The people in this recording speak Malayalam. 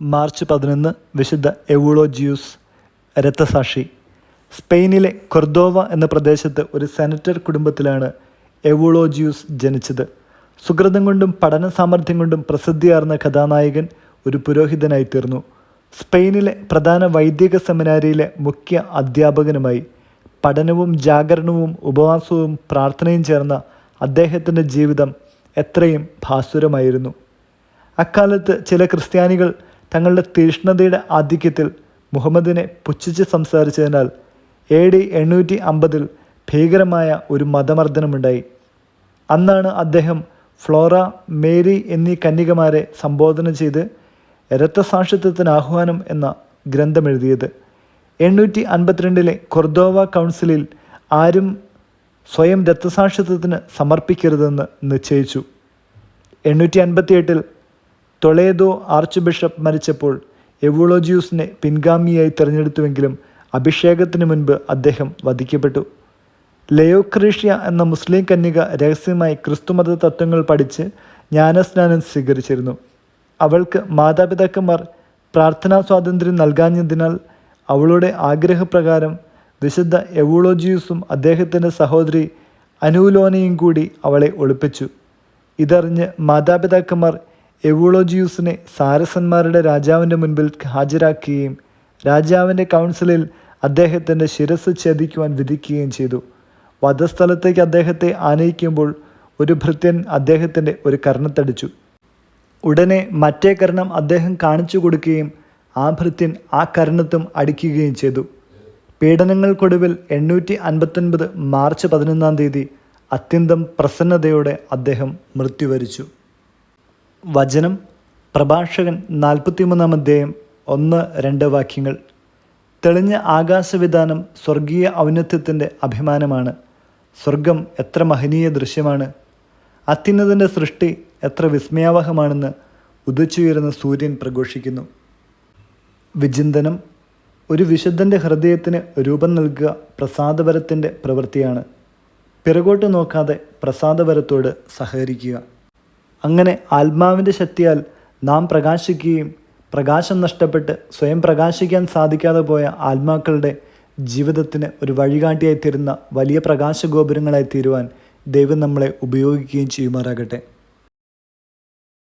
മാർച്ച് 11 വിശുദ്ധ എവുളോജിയൂസ് രക്തസാക്ഷി. സ്പെയിനിലെ കൊർദോവ എന്ന പ്രദേശത്ത് ഒരു സെനറ്റർ കുടുംബത്തിലാണ് എവുളോജിയൂസ് ജനിച്ചത്. സുകൃതം കൊണ്ടും പഠന സാമർഥ്യം കൊണ്ടും പ്രസിദ്ധിയാർന്ന കഥാനായകൻ ഒരു പുരോഹിതനായി തീർന്നു. സ്പെയിനിലെ പ്രധാന വൈദിക സെമിനാരിയിലെ മുഖ്യ അധ്യാപകനുമായി. പഠനവും ജാഗരണവും ഉപവാസവും പ്രാർത്ഥനയും ചേർന്ന അദ്ദേഹത്തിൻ്റെ ജീവിതം എത്രയും ഭാസുരമായിരുന്നു. അക്കാലത്ത് ചില ക്രിസ്ത്യാനികൾ തങ്ങളുടെ തീഷ്ണതയുടെ ആധിക്യത്തിൽ മുഹമ്മദിനെ പുച്ഛിച്ച് സംസാരിച്ചതിനാൽ AD 850 ഭീകരമായ ഒരു മതമർദ്ദനമുണ്ടായി. അന്നാണ് അദ്ദേഹം ഫ്ലോറ, മേരി എന്നീ കന്യകമാരെ സംബോധന ചെയ്ത് രക്തസാക്ഷിത്വത്തിന് ആഹ്വാനം എന്ന ഗ്രന്ഥമെഴുതിയത്. 852 കൊർദോവ കൗൺസിലിൽ ആരും സ്വയം രക്തസാക്ഷിത്വത്തിന് സമർപ്പിക്കരുതെന്ന് നിശ്ചയിച്ചു. 858 ടൊളേദോ ആർച്ച് ബിഷപ്പ് മരിച്ചപ്പോൾ എവുളോജിയൂസിനെ പിൻഗാമിയായി തിരഞ്ഞെടുത്തുവെങ്കിലും അഭിഷേകത്തിന് മുൻപ് അദ്ദേഹം വധിക്കപ്പെട്ടു. ലയോക്രീഷ്യ എന്ന മുസ്ലിം കന്യക രഹസ്യമായി ക്രിസ്തുമത തത്വങ്ങൾ പഠിച്ച് ജ്ഞാനസ്നാനം സ്വീകരിച്ചിരുന്നു. അവൾക്ക് മാതാപിതാക്കന്മാർ പ്രാർത്ഥനാ സ്വാതന്ത്ര്യം നൽകാഞ്ഞതിനാൽ അവളുടെ ആഗ്രഹപ്രകാരം വിശുദ്ധ എവുളോജിയൂസും അദ്ദേഹത്തിൻ്റെ സഹോദരി അനൂലോനയും കൂടി അവളെ ഒളിപ്പിച്ചു. ഇതറിഞ്ഞ് മാതാപിതാക്കന്മാർ എവുളോജിയൂസിനെ സാരസന്മാരുടെ രാജാവിൻ്റെ മുൻപിൽ ഹാജരാക്കുകയും രാജാവിൻ്റെ കൗൺസിലിൽ അദ്ദേഹത്തിൻ്റെ ശിരസ് ഛേദിക്കുവാൻ വിധിക്കുകയും ചെയ്തു. വധസ്ഥലത്തേക്ക് അദ്ദേഹത്തെ ആനയിക്കുമ്പോൾ ഒരു ഭൃത്യൻ അദ്ദേഹത്തിൻ്റെ ഒരു കർണത്തടിച്ചു. ഉടനെ മറ്റേ കർണം അദ്ദേഹം കാണിച്ചു കൊടുക്കുകയും ആ ഭൃത്യൻ ആ കർണത്തും അടിക്കുകയും ചെയ്തു. പീഡനങ്ങൾക്കൊടുവിൽ 859 മാർച്ച് 11 അത്യന്തം പ്രസന്നതയോടെ അദ്ദേഹം മൃത്യുവരിച്ചു. വചനം പ്രഭാഷകൻ 43 അധ്യായം 1-2 വാക്യങ്ങൾ. തെളിഞ്ഞ ആകാശവിധാനം സ്വർഗീയ ഔന്നത്യത്തിൻ്റെ അഭിമാനമാണ്. സ്വർഗം എത്ര മഹനീയ ദൃശ്യമാണ്! അത്യുന്നതൻ്റെ സൃഷ്ടി എത്ര വിസ്മയാവഹമാണെന്ന് ഉദിച്ചുയരുന്ന സൂര്യൻ പ്രഘോഷിക്കുന്നു. വിചിന്തനം: ഒരു വിശുദ്ധൻ്റെ ഹൃദയത്തിന് രൂപം നൽകുക പ്രസാദവരത്തിൻ്റെ പ്രവൃത്തിയാണ്. പിറകോട്ട് നോക്കാതെ പ്രസാദവരത്തോട് സഹകരിക്കുക. അങ്ങനെ ആത്മാവിൻ്റെ ശക്തിയാൽ നാം പ്രകാശിക്കുകയും പ്രകാശം നഷ്ടപ്പെട്ട് സ്വയം പ്രകാശിക്കാൻ സാധിക്കാതെ പോയ ആത്മാക്കളുടെ ജീവിതത്തിന് ഒരു വഴികാട്ടിയായി തീരുന്ന വലിയ പ്രകാശഗോപുരങ്ങളായി തീരുവാൻ ദൈവം നമ്മളെ ഉപയോഗിക്കുകയും ചെയ്യുമാറാകട്ടെ.